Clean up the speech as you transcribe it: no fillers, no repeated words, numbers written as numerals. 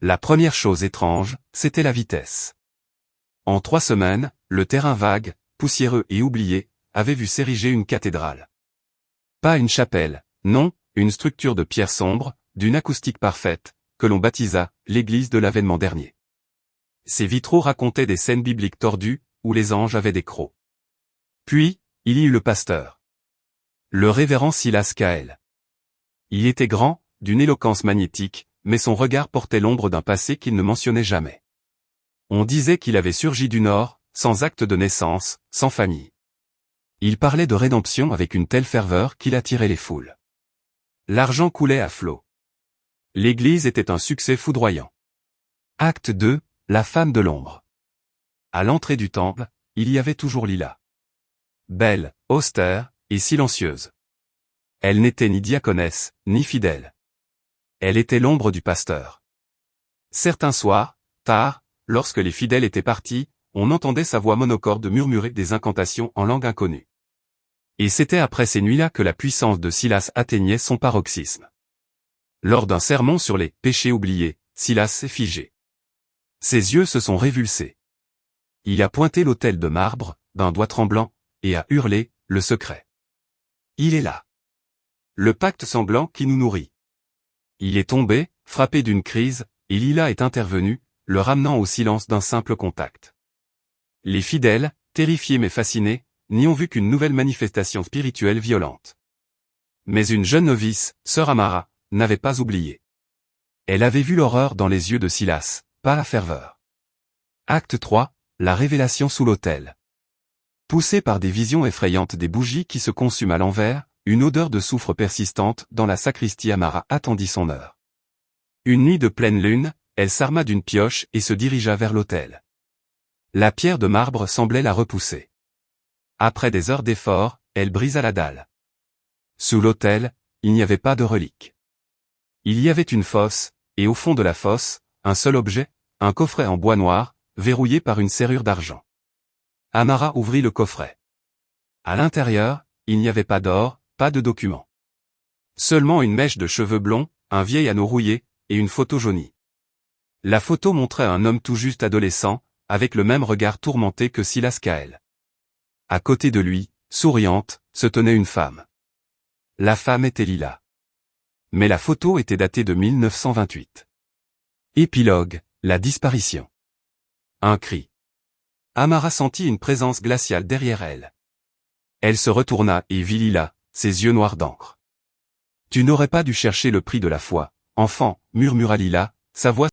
La première chose étrange, c'était la vitesse. En 3 semaines, le terrain vague, poussiéreux et oublié, avait vu s'ériger une cathédrale. Pas une chapelle, non, une structure de pierre sombre, d'une acoustique parfaite, que l'on baptisa l'église de l'avènement dernier. Ses vitraux racontaient des scènes bibliques tordues, où les anges avaient des crocs. Puis, il y eut le pasteur. Le révérend Silas Cael. Il était grand, d'une éloquence magnétique, mais son regard portait l'ombre d'un passé qu'il ne mentionnait jamais. On disait qu'il avait surgi du Nord, sans acte de naissance, sans famille. Il parlait de rédemption avec une telle ferveur qu'il attirait les foules. L'argent coulait à flots. L'église était un succès foudroyant. Acte 2, la femme de l'ombre. À l'entrée du temple, il y avait toujours Lila. Belle, austère, et silencieuse. Elle n'était ni diaconesse, ni fidèle. Elle était l'ombre du pasteur. Certains soirs, tard, lorsque les fidèles étaient partis, on entendait sa voix monocorde murmurer des incantations en langue inconnue. Et c'était après ces nuits-là que la puissance de Silas atteignait son paroxysme. Lors d'un sermon sur les péchés oubliés, Silas s'est figé. Ses yeux se sont révulsés. Il a pointé l'autel de marbre, d'un doigt tremblant, et a hurlé, le secret. Il est là. Le pacte sanglant qui nous nourrit. Il est tombé, frappé d'une crise, et Lila est intervenu, le ramenant au silence d'un simple contact. Les fidèles, terrifiés mais fascinés, n'y ont vu qu'une nouvelle manifestation spirituelle violente. Mais une jeune novice, sœur Amara, n'avait pas oublié. Elle avait vu l'horreur dans les yeux de Silas, pas la ferveur. Acte 3, la révélation sous l'autel. Poussée par des visions effrayantes des bougies qui se consument à l'envers, une odeur de soufre persistante dans la sacristie Amara attendit son heure. Une nuit de pleine lune, elle s'arma d'une pioche et se dirigea vers l'autel. La pierre de marbre semblait la repousser. Après des heures d'effort, elle brisa la dalle. Sous l'autel, il n'y avait pas de relique. Il y avait une fosse, et au fond de la fosse, un seul objet, un coffret en bois noir, verrouillé par une serrure d'argent. Amara ouvrit le coffret. À l'intérieur, il n'y avait pas d'or, pas de documents. Seulement une mèche de cheveux blonds, un vieil anneau rouillé, et une photo jaunie. La photo montrait un homme tout juste adolescent, avec le même regard tourmenté que Silas Cael. À côté de lui, souriante, se tenait une femme. La femme était Lila. Mais la photo était datée de 1928. Épilogue, la disparition. Un cri. Amara sentit une présence glaciale derrière elle. Elle se retourna et vit Lila, ses yeux noirs d'encre. « Tu n'aurais pas dû chercher le prix de la foi, enfant, » murmura Lila, sa voix